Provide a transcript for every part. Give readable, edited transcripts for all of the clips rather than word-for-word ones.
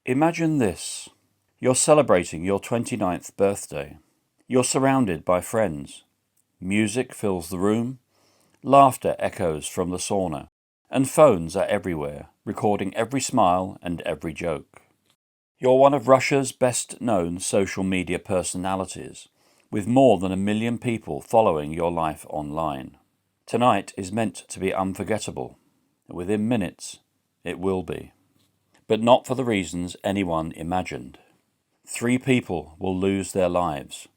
Imagine this. You're celebrating your 29th birthday. You're surrounded by friends. Music fills the room. Laughter echoes from the sauna. And phones are everywhere, recording every smile and every joke. You're one of Russia's best-known social media personalities, with more than 1 million people following your life online. Tonight is meant to be unforgettable. Within minutes, it will be. But not for the reasons anyone imagined. 3 people will lose their lives.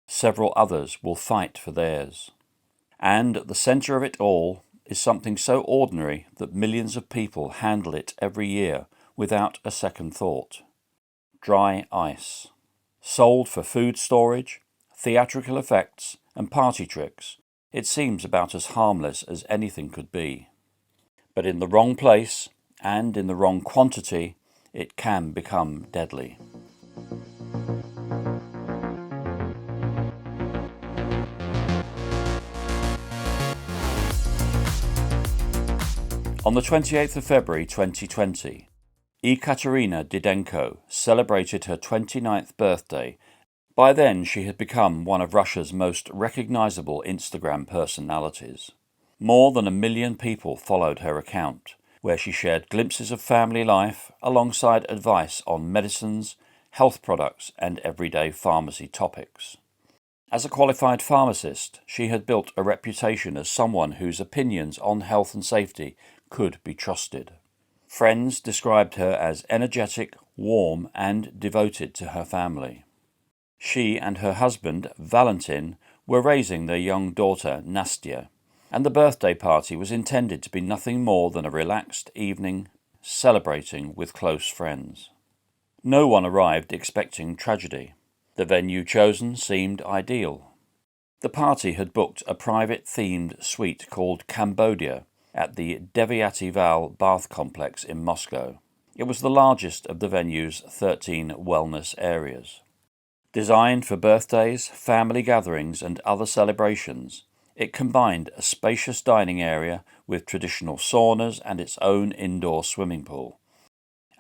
Several others will fight for theirs. And at the centre of it all is something so ordinary that millions of people handle it every year without a second thought. Dry ice. Sold for food storage, theatrical effects and party tricks, it seems about as harmless as anything could be. But in the wrong place and in the wrong quantity, it can become deadly. On the 28th of February 2020, Ekaterina Didenko celebrated her 29th birthday. By then she had become one of Russia's most recognizable Instagram personalities. More than 1 million people followed her account, where she shared glimpses of family life alongside advice on medicines, health products and everyday pharmacy topics. As a qualified pharmacist, she had built a reputation as someone whose opinions on health and safety could be trusted. Friends described her as energetic, warm and devoted to her family. She and her husband, Valentin, were raising their young daughter, Nastya, and the birthday party was intended to be nothing more than a relaxed evening celebrating with close friends. No one arrived expecting tragedy. The venue chosen seemed ideal. The party had booked a private-themed suite called Cambodia at the Devyati bath complex in Moscow. It was the largest of the venue's 13 wellness areas. Designed for birthdays, family gatherings and other celebrations, it combined a spacious dining area with traditional saunas and its own indoor swimming pool,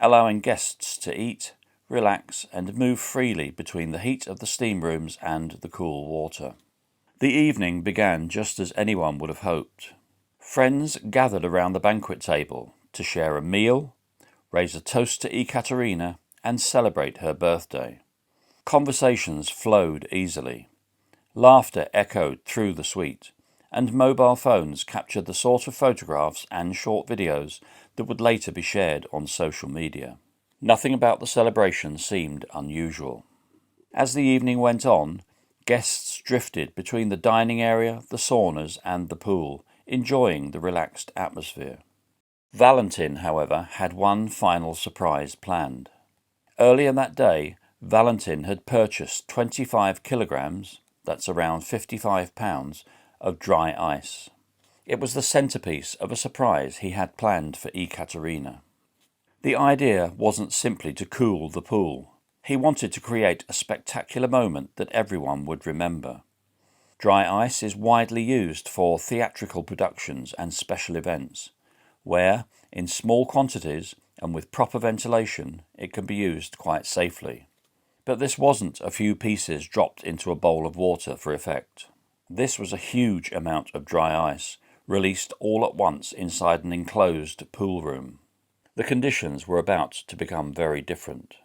allowing guests to eat, relax and move freely between the heat of the steam rooms and the cool water. The evening began just as anyone would have hoped. Friends gathered around the banquet table to share a meal, raise a toast to Ekaterina and celebrate her birthday. Conversations flowed easily. Laughter echoed through the suite, and mobile phones captured the sort of photographs and short videos that would later be shared on social media. Nothing about the celebration seemed unusual. As the evening went on, guests drifted between the dining area, the saunas and the pool, enjoying the relaxed atmosphere. Valentin, however, had one final surprise planned. Earlier that day, Valentin had purchased 25 kilograms, that's around 55 pounds, of dry ice. It was the centerpiece of a surprise he had planned for Ekaterina. The idea wasn't simply to cool the pool. He wanted to create a spectacular moment that everyone would remember. Dry ice is widely used for theatrical productions and special events, where, in small quantities and with proper ventilation, it can be used quite safely. But this wasn't a few pieces dropped into a bowl of water for effect. This was a huge amount of dry ice, released all at once inside an enclosed pool room. The conditions were about to become very different.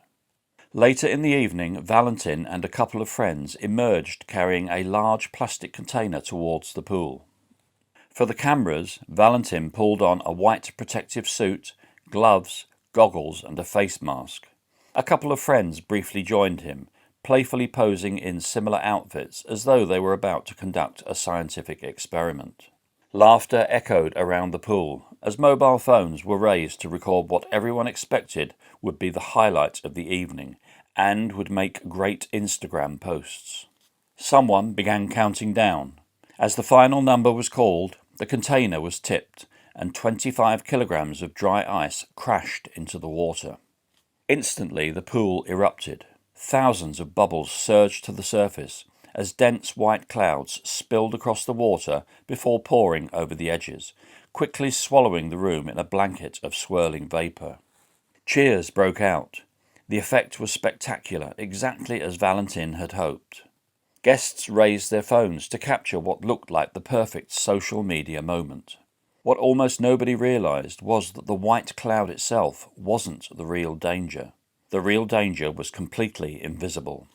Later in the evening, Valentin and a couple of friends emerged carrying a large plastic container towards the pool. For the cameras, Valentin pulled on a white protective suit, gloves, goggles and a face mask. A couple of friends briefly joined him, playfully posing in similar outfits as though they were about to conduct a scientific experiment. Laughter echoed around the pool as mobile phones were raised to record what everyone expected would be the highlight of the evening and would make great Instagram posts. Someone began counting down. As the final number was called, the container was tipped and 25 kilograms of dry ice crashed into the water. Instantly the pool erupted. Thousands of bubbles surged to the surface as dense white clouds spilled across the water before pouring over the edges, quickly swallowing the room in a blanket of swirling vapour. Cheers broke out. The effect was spectacular, exactly as Valentin had hoped. Guests raised their phones to capture what looked like the perfect social media moment. What almost nobody realized was that the white cloud itself wasn't the real danger. The real danger was completely invisible.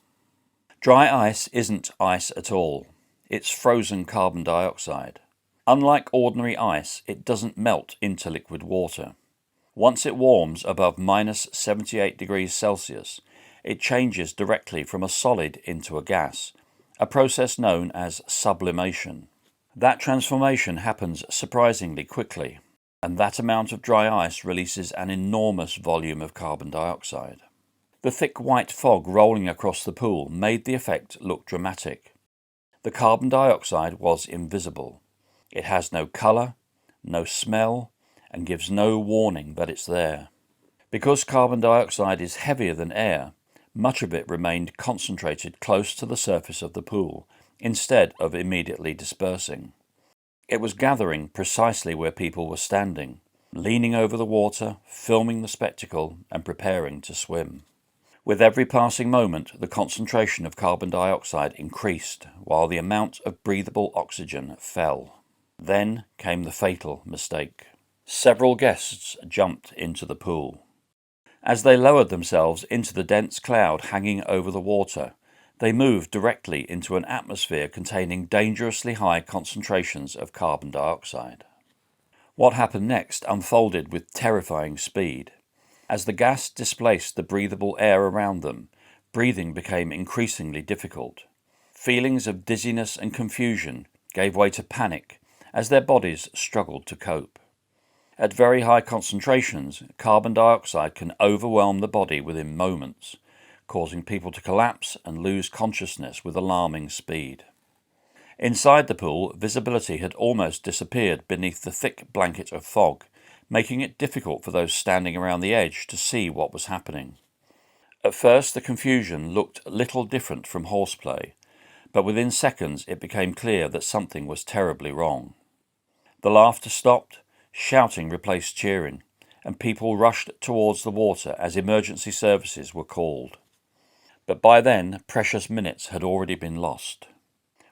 Dry ice isn't ice at all. It's frozen carbon dioxide. Unlike ordinary ice, it doesn't melt into liquid water. Once it warms above minus 78 degrees Celsius, it changes directly from a solid into a gas, a process known as sublimation. That transformation happens surprisingly quickly, and that amount of dry ice releases an enormous volume of carbon dioxide. The thick white fog rolling across the pool made the effect look dramatic. The carbon dioxide was invisible. It has no colour, no smell, and gives no warning that it's there. Because carbon dioxide is heavier than air, much of it remained concentrated close to the surface of the pool, instead of immediately dispersing. It was gathering precisely where people were standing, leaning over the water, filming the spectacle, and preparing to swim. With every passing moment, the concentration of carbon dioxide increased, while the amount of breathable oxygen fell. Then came the fatal mistake. Several guests jumped into the pool. As they lowered themselves into the dense cloud hanging over the water, they moved directly into an atmosphere containing dangerously high concentrations of carbon dioxide. What happened next unfolded with terrifying speed. As the gas displaced the breathable air around them, breathing became increasingly difficult. Feelings of dizziness and confusion gave way to panic as their bodies struggled to cope. At very high concentrations, carbon dioxide can overwhelm the body within moments, causing people to collapse and lose consciousness with alarming speed. Inside the pool, visibility had almost disappeared beneath the thick blanket of fog, making it difficult for those standing around the edge to see what was happening. At first, the confusion looked little different from horseplay, but within seconds it became clear that something was terribly wrong. The laughter stopped, shouting replaced cheering, and people rushed towards the water as emergency services were called. But by then, precious minutes had already been lost.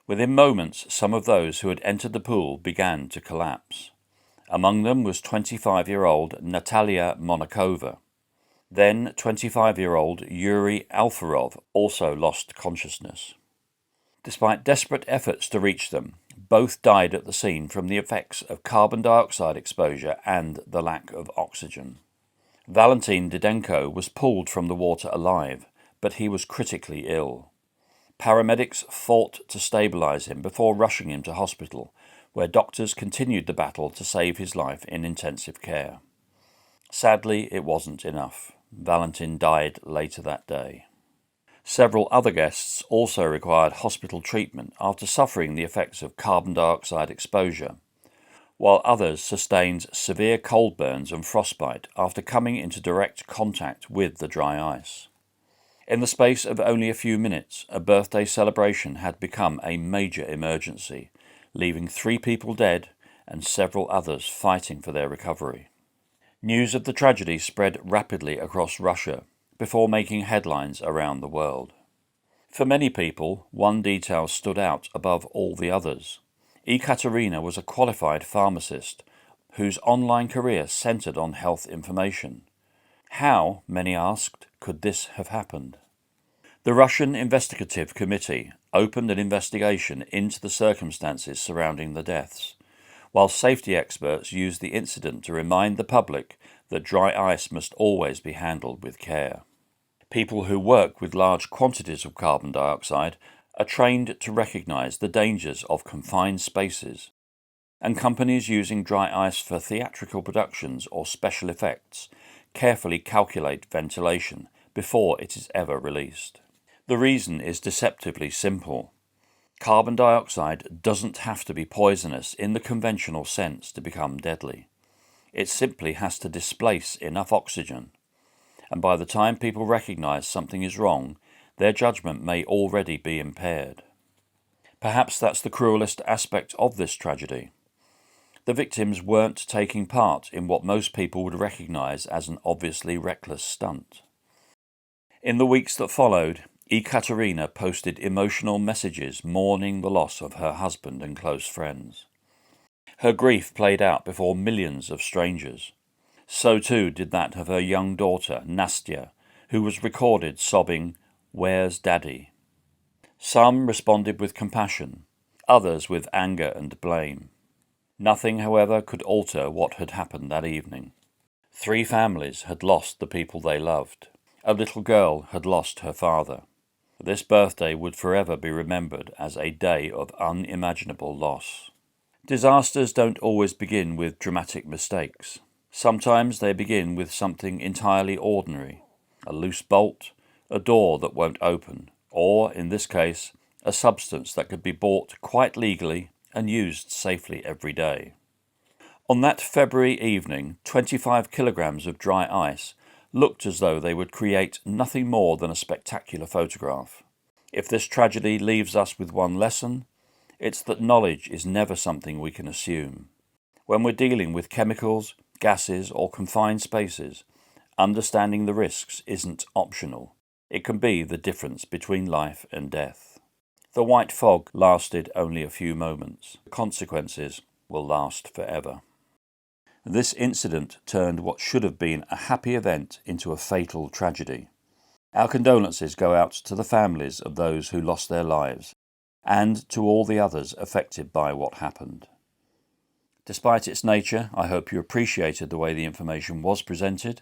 Within moments, some of those who had entered the pool began to collapse. Among them was 25-year-old Natalia Monakova. Then 25-year-old Yuri Alfarov also lost consciousness. Despite desperate efforts to reach them, both died at the scene from the effects of carbon dioxide exposure and the lack of oxygen. Valentin Didenko was pulled from the water alive, but he was critically ill. Paramedics fought to stabilize him before rushing him to hospital, where doctors continued the battle to save his life in intensive care. Sadly, it wasn't enough. Valentin died later that day. Several other guests also required hospital treatment after suffering the effects of carbon dioxide exposure, while others sustained severe cold burns and frostbite after coming into direct contact with the dry ice. In the space of only a few minutes, a birthday celebration had become a major emergency, leaving 3 people dead and several others fighting for their recovery. News of the tragedy spread rapidly across Russia before making headlines around the world. For many people, one detail stood out above all the others. Ekaterina was a qualified pharmacist whose online career centered on health information. How, many asked, could this have happened? The Russian Investigative Committee opened an investigation into the circumstances surrounding the deaths, while safety experts used the incident to remind the public that dry ice must always be handled with care. People who work with large quantities of carbon dioxide are trained to recognize the dangers of confined spaces, and companies using dry ice for theatrical productions or special effects carefully calculate ventilation before it is ever released. The reason is deceptively simple. Carbon dioxide doesn't have to be poisonous in the conventional sense to become deadly. It simply has to displace enough oxygen, and by the time people recognize something is wrong, their judgment may already be impaired. Perhaps that's the cruelest aspect of this tragedy. The victims weren't taking part in what most people would recognize as an obviously reckless stunt. In the weeks that followed, Ekaterina posted emotional messages mourning the loss of her husband and close friends. Her grief played out before millions of strangers. So too did that of her young daughter, Nastya, who was recorded sobbing, "Where's Daddy?" Some responded with compassion, others with anger and blame. Nothing, however, could alter what had happened that evening. 3 families had lost the people they loved. A little girl had lost her father. This birthday would forever be remembered as a day of unimaginable loss. Disasters don't always begin with dramatic mistakes. Sometimes they begin with something entirely ordinary: a loose bolt, a door that won't open, or, in this case, a substance that could be bought quite legally and used safely every day. On that February evening, 25 kilograms of dry ice looked as though they would create nothing more than a spectacular photograph. If this tragedy leaves us with one lesson, it's that knowledge is never something we can assume. When we're dealing with chemicals, gases, or confined spaces, understanding the risks isn't optional. It can be the difference between life and death. The white fog lasted only a few moments. The consequences will last forever. This incident turned what should have been a happy event into a fatal tragedy. Our condolences go out to the families of those who lost their lives, and to all the others affected by what happened. Despite its nature, I hope you appreciated the way the information was presented.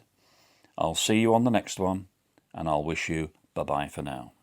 I'll see you on the next one, and I'll wish you bye-bye for now.